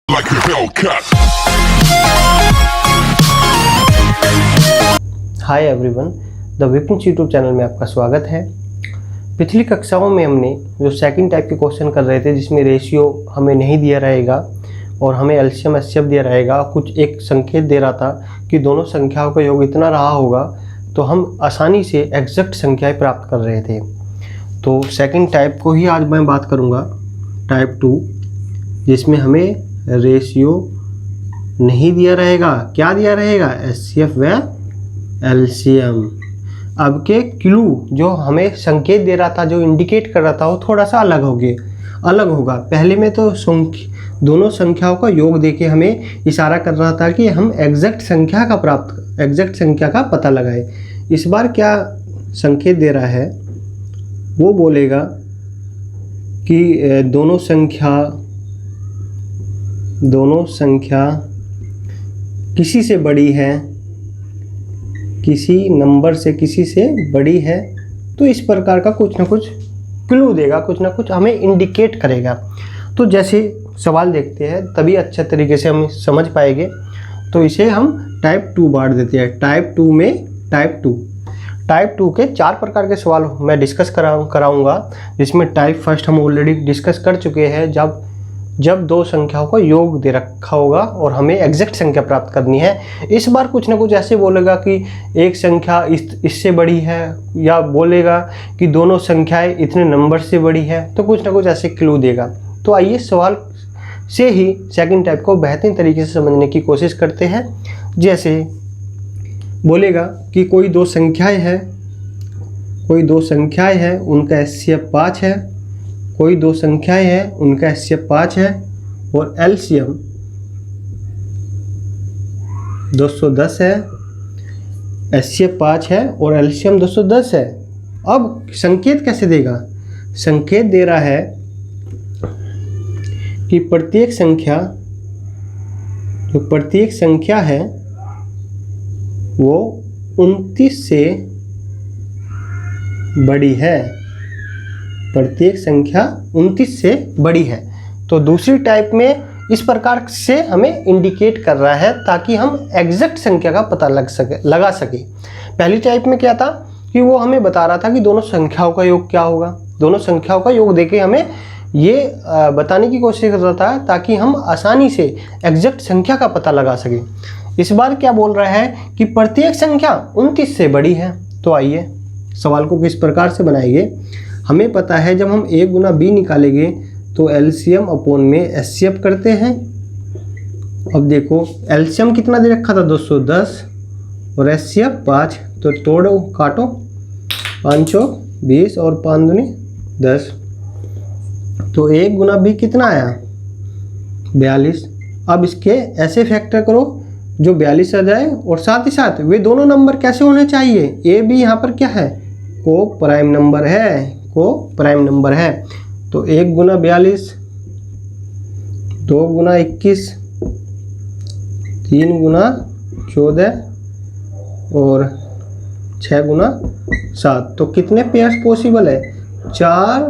like a Hellcat. Hi everyone, the Vipin's YouTube channel में आपका स्वागत है। पिछली कक्षाओं में हमने जो सेकंड टाइप के क्वेश्चन कर रहे थे, जिसमें रेशियो हमें नहीं दिया रहेगा और हमें एलसीएम एचसीएफ दिया रहेगा, कुछ एक संकेत दे रहा था कि दोनों संख्याओं का योग इतना रहा होगा, तो हम आसानी से एग्जैक्ट संख्याएं प्राप्त कर रहे थे। तो सेकंड टाइप को ही आज मैं बात करूंगा, टाइप 2, जिसमें हमें रेशियो नहीं दिया रहेगा। क्या दिया रहेगा? एचसीएफ व एलसीएम। अब के क्लू जो हमें संकेत दे रहा था, जो इंडिकेट कर रहा था, वो थोड़ा सा अलग होगा। पहले में तो दोनों संख्याओं का योग देके हमें इशारा कर रहा था कि हम एग्जैक्ट संख्या का पता लगाए। इस बार क्या संकेत दे रहा है? वो बोलेगा कि दोनों संख्या किसी से बड़ी है, किसी नंबर से किसी से बड़ी है। तो इस प्रकार का कुछ ना कुछ क्लू देगा, कुछ ना कुछ हमें इंडिकेट करेगा। तो जैसे सवाल देखते हैं तभी अच्छे तरीके से हम समझ पाएंगे। तो इसे हम टाइप 2 बांट देते हैं। टाइप 2 में टाइप 2 के 4 प्रकार के सवाल मैं डिस्कस कराऊंगा, जिसमें टाइप फर्स्ट हम ऑलरेडी डिस्कस कर चुके हैं, जब दो संख्याओं का योग दे रखा होगा और हमें एग्जैक्ट संख्या प्राप्त करनी है। इस बार कुछ ना कुछ ऐसे बोलेगा कि एक संख्या इससे बड़ी है, या बोलेगा कि दोनों संख्याएं इतने नंबर से बड़ी है। तो कुछ ना कुछ ऐसे क्लू देगा। तो आइए सवाल से ही सेकंड टाइप को बेहतरीन तरीके से समझने की कोशिश करते हैं। जैसे बोलेगा कि कोई दो संख्याएं हैं, उनका एचसीएफ 5 है। कोई दो संख्याएं हैं, उनका एचसीएफ 5 है और एलसीएम 210 है। एचसीएफ 5 है और एलसीएम 210 है। अब संकेत कैसे देगा? संकेत दे रहा है कि प्रत्येक संख्या है वो 29 से बड़ी है। प्रत्येक संख्या 29 से बड़ी है। तो दूसरी टाइप में इस प्रकार से हमें इंडिकेट कर रहा है, ताकि हम एग्जैक्ट संख्या का पता लगा सके। पहली टाइप में क्या था कि वो हमें बता रहा था कि दोनों संख्याओं का योग क्या होगा। दोनों संख्याओं का योग देके हमें ये बताने की कोशिश कर रहा था, ताकि हम आसानी से एग्जैक्ट संख्या का पता लगा सके। इस बार क्या बोल रहा है कि प्रत्येक संख्या 29 से बड़ी है। तो आइए सवाल को किस प्रकार से बनाएंगे। हमें पता है जब हम a गुना b निकालेंगे तो एलसीएम अपॉन में एचसीएफ करते हैं। अब देखो एलसीएम कितना दे रखा था? 210 और एचसीएफ 5। तो तोड़ो काटो, 5 चौक 20 और 5 दूनी 10। तो a गुना b कितना आया? 42। अब इसके ऐसे फैक्टर करो जो 42 आ जाए, और साथ ही साथ वे दोनों नंबर कैसे होने चाहिए? a b यहाँ पर क्या है? को प्राइम नंबर है। तो 1 गुना 42, 2 गुना 21, 3 गुना 14 और 6 गुना 7। तो कितने पेयर्स पॉसिबल है? 4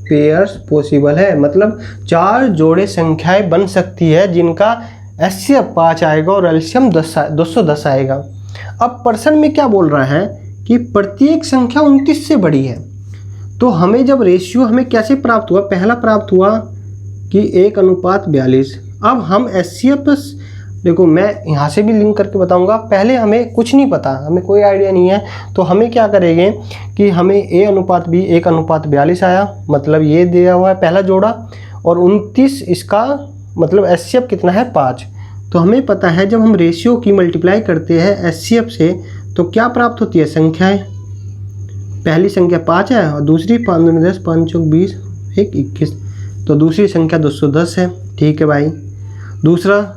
पेयर्स पॉसिबल है। मतलब 4 जोड़े संख्याएं बन सकती है जिनका एचसीएफ 5 आएगा और एलसीएम 210 आएगा। अब पर्सन में क्या बोल रहा है कि प्रत्येक संख्या 29 से बड़ी है। तो हमें जब रेशियो हमें कैसे प्राप्त हुआ? पहला प्राप्त हुआ कि 1:42। अब हम एचसीएफ, देखो मैं यहाँ से भी लिंक करके बताऊंगा। पहले हमें कुछ नहीं पता, हमें कोई आइडिया नहीं है। तो हमें क्या करेंगे कि हमें a/b 1:42 आया, मतलब ये दिया हुआ है पहला जोड़ा, और 29 इसका मतलब एचसीएफ कितना है? 5। तो हमें पता है जब हम रेशियो की मल्टीप्लाई करते हैं एचसीएफ से तो क्या प्राप्त होती है? संख्याएं। पहली संख्या 5 है और दूसरी 5 दूनी 10, 5 चौक 20, 1 21। तो दूसरी संख्या 210 है। ठीक है भाई। दूसरा,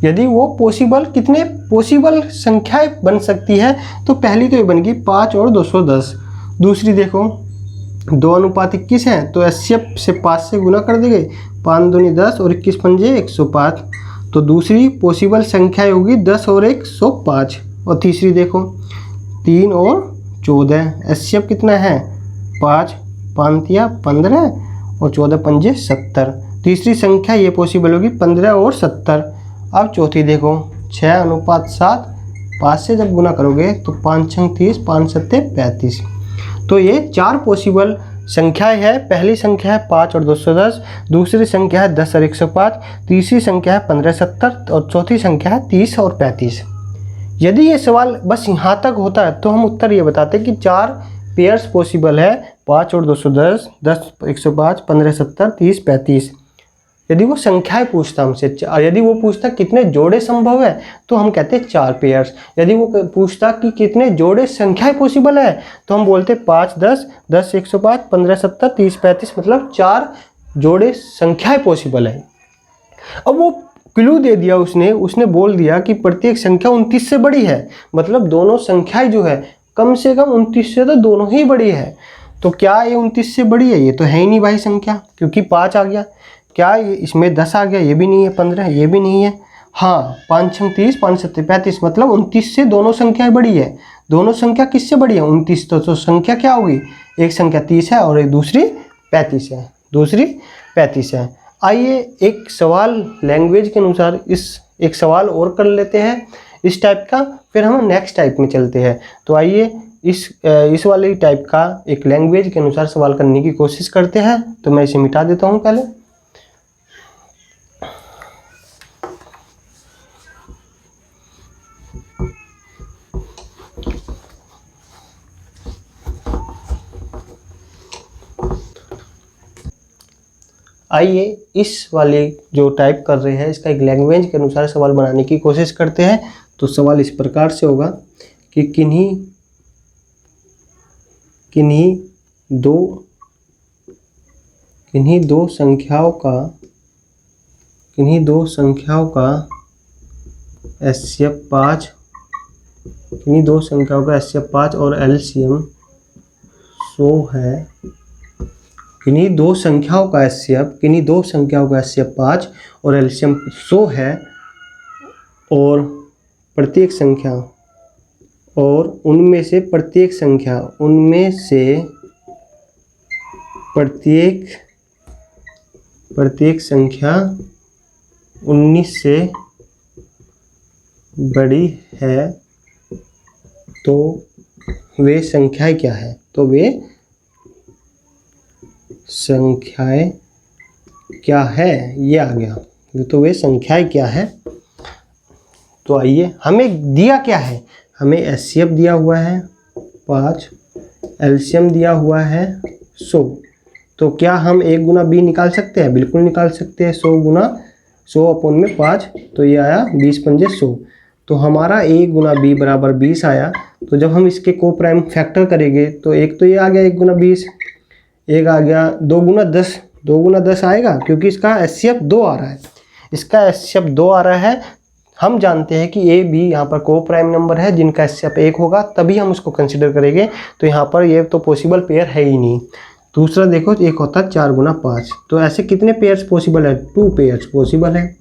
यदि वो कितने पॉसिबल संख्याएं बन सकती है, तो पहली तो ये बन गई 5 और 210। दूसरी देखो 2:21 है, तो एचसीएफ से 5 से गुना कर देंगे, 5 दूनी 10 और 21 पंजे 105। तो दूसरी पॉसिबल संख्या होगी 10 और 105। और तीसरी देखो 3 और 14। एचसीएफ कितना है? 5, 5 15 और 14 पंजे 70। तीसरी संख्या ये पॉसिबल होगी 15 और 70। अब चौथी देखो 6:7, 5 से जब गुना करोगे तो 5 छंग 30, 5 सत्ते 35। तो ये 4 पॉसिबल संख्याएं है। पहली संख्या है 5 और 210, दूसरी संख्या है 10 और 105, तीसरी संख्या है 15, 70 और चौथी संख्या है 30 और 35। यदि ये सवाल बस यहाँ तक होता है तो हम उत्तर ये बताते कि 4 पेयर्स पॉसिबल है, 5 और 210, 10, 105, 15, 70, 30, 35। यदि वो संख्याएं पूछता हमसे, यदि वो पूछता कितने जोड़े संभव है तो हम कहते 4 पेयर्स। यदि वो पूछता कि कितने जोड़े संख्याएं पॉसिबल है तो हम बोलते 5, 10, 10, 105, 15, 70, 30, 35, मतलब 4 जोड़े संख्याएं पॉसिबल है। अब वो क्लू दे दिया उसने बोल दिया कि प्रत्येक संख्या 29 से बड़ी है, मतलब दोनों संख्याएं जो है कम से कम 29 से तो दोनों ही बड़ी है। तो क्या ये 29 से बड़ी है? ये तो है ही नहीं भाई संख्या, क्योंकि 5 आ गया। क्या ये इसमें 10 आ गया? ये भी नहीं है। 15 ये भी नहीं है। हाँ, 5 छंग 30, 5 सत्ते 35, मतलब 29 से दोनों संख्याएं बड़ी है। दोनों संख्या किससे बड़ी है? 29। तो संख्या क्या होगी? एक संख्या 30 है और एक दूसरी 35 है। दूसरी 35 है। आइए एक सवाल लैंग्वेज के अनुसार एक सवाल और कर लेते हैं इस टाइप का, फिर हम नेक्स्ट टाइप में चलते हैं। तो आइए इस वाले टाइप का एक लैंग्वेज के अनुसार सवाल करने की कोशिश करते हैं। तो मैं इसे मिटा देता हूँ पहले। आइए इस वाले जो टाइप कर रहे हैं इसका एक लैंग्वेज के अनुसार सवाल बनाने की कोशिश करते हैं। तो सवाल इस प्रकार से होगा कि किन्हीं दो संख्याओं का HCF 5, किन्हीं दो संख्याओं का HCF 5 और LCM 100 है। किन्हीं दो संख्याओं का HCF 5 और LCM 100 है, और प्रत्येक संख्या और उनमें से प्रत्येक संख्या 19 से बड़ी है, तो वे संख्याएं क्या है? तो वे संख्याएं क्या है? ये आ गया। तो वे संख्याएं क्या है? तो आइए, हमें दिया क्या है? हमें HCF दिया हुआ है 5, LCM दिया हुआ है 100। तो क्या हम 1 गुना B निकाल सकते हैं? बिल्कुल निकाल सकते हैं। 100 गुना 100 अपॉन में 5, तो ये आया 20 पंजे 100। तो हमारा 1 गुना B बराबर 20 आया। तो जब हम इसके को प्राइम फैक्टर करेंगे तो एक तो ये आ गया 1 गुना 20, एक आ गया 2 गुना 10, 2 गुना 10 आएगा, क्योंकि इसका HCF 2 आ रहा है। इसका HCF 2 आ रहा है। हम जानते हैं कि A, B यहाँ पर को प्राइम नंबर है जिनका HCF 1 होगा, तभी हम उसको कंसिडर करेंगे। तो यहाँ पर ये तो पॉसिबल पेयर है ही नहीं। दूसरा देखो, एक होता है 4 गुना 5। तो ऐसे कितने पेयर्स पॉसिबल है? 2 पेयर्स पॉसिबल है।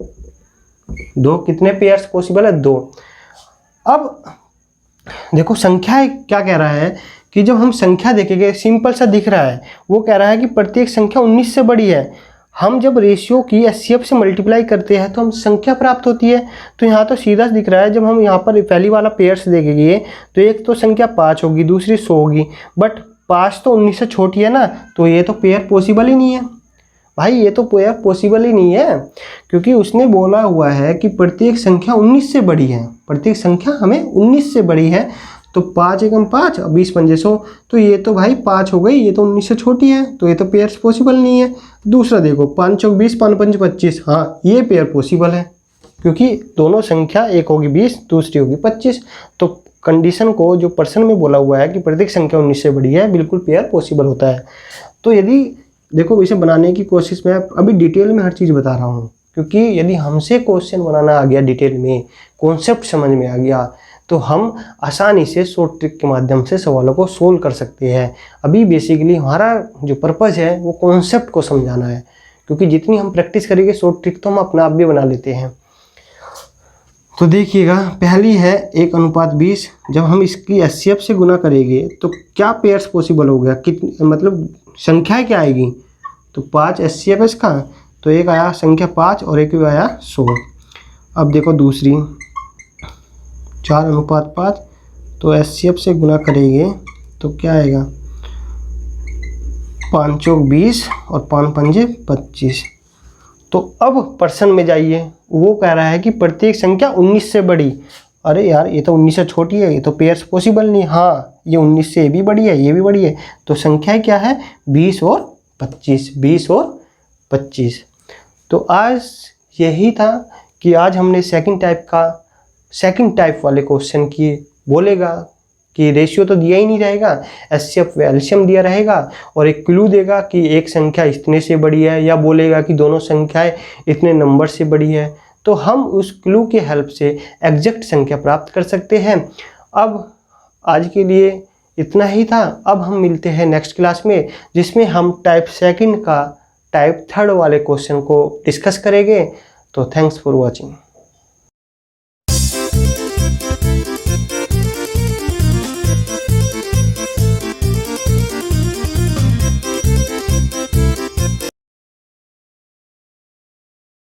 2 कितने पेयर्स पॉसिबल है? 2। अब देखो संख्या क्या कह रहा है कि जब हम संख्या देखेंगे, सिंपल सा दिख रहा है, वो कह रहा है कि प्रत्येक संख्या 19 से बड़ी है। हम जब रेशियो की HCF से मल्टीप्लाई करते हैं तो हम संख्या प्राप्त होती है। तो यहाँ तो सीधा दिख रहा है। जब हम यहाँ पर पहली वाला पेयर्स देखेंगे तो एक तो संख्या 5 होगी, दूसरी 100 होगी, बट 5 तो 19 से छोटी है ना, तो ये तो पेयर पॉसिबल ही नहीं है भाई। ये तो पेयर पॉसिबल ही नहीं है, क्योंकि उसने बोला हुआ है कि प्रत्येक संख्या 19 से बड़ी है। प्रत्येक संख्या हमें 19 से बड़ी है। तो 5 एकम 5 और 20 पंजे 100, तो ये तो भाई 5 हो गई, ये तो 19 से छोटी है, तो ये तो पेयर्स पॉसिबल नहीं है। दूसरा देखो 5 चौक 20, 5 पंजे 25, हाँ ये पेयर पॉसिबल है, क्योंकि दोनों संख्या एक होगी 20, दूसरी होगी 25। तो कंडीशन को जो पर्सन में बोला हुआ है कि प्रत्येक संख्या 19 से बड़ी है, बिल्कुल पेयर पॉसिबल होता है। तो यदि देखो इसे बनाने की कोशिश में अभी डिटेल में हर चीज़ बता रहा हूँ, क्योंकि यदि हमसे क्वेश्चन बनाना आ गया डिटेल में, कॉन्सेप्ट समझ में आ गया, तो हम आसानी से शॉर्ट ट्रिक के माध्यम से सवालों को सोल्व कर सकते हैं। अभी बेसिकली हमारा जो पर्पज़ है वो कॉन्सेप्ट को समझाना है, क्योंकि जितनी हम प्रैक्टिस करेंगे शॉर्ट ट्रिक तो हम अपना आप भी बना लेते हैं। तो देखिएगा, पहली है 1:20। जब हम इसकी HCF से गुना करेंगे तो क्या पेयर्स पॉसिबल हो गया, मतलब संख्या क्या आएगी? तो 5 HCF इसका, तो एक आया संख्या 5 और एक आया 100। अब देखो दूसरी 4:5, तो एचसीएफ से गुना करेंगे तो क्या आएगा 5 चौक 20 और 5 पंजे 25। तो अब प्रश्न में जाइए, वो कह रहा है कि प्रत्येक संख्या 19 से बड़ी। अरे यार ये तो 19 से छोटी है, ये तो पेयर्स पॉसिबल नहीं। हाँ ये 19 से ये भी बड़ी है, ये भी बड़ी है, तो संख्या क्या है 20 और 25, 20 और 25। तो आज यही था कि आज हमने सेकंड टाइप वाले क्वेश्चन की बोलेगा कि रेशियो तो दिया ही नहीं रहेगा, एचसीएफ व एलसीएम दिया रहेगा और एक क्लू देगा कि एक संख्या इतने से बड़ी है, या बोलेगा कि दोनों संख्याएं इतने नंबर से बड़ी है। तो हम उस क्लू की हेल्प से एग्जैक्ट संख्या प्राप्त कर सकते हैं। अब आज के लिए इतना ही था। अब हम मिलते हैं नेक्स्ट क्लास में, जिसमें हम टाइप सेकंड का टाइप थर्ड वाले क्वेश्चन को डिस्कस करेंगे। तो थैंक्स फॉर वॉचिंग।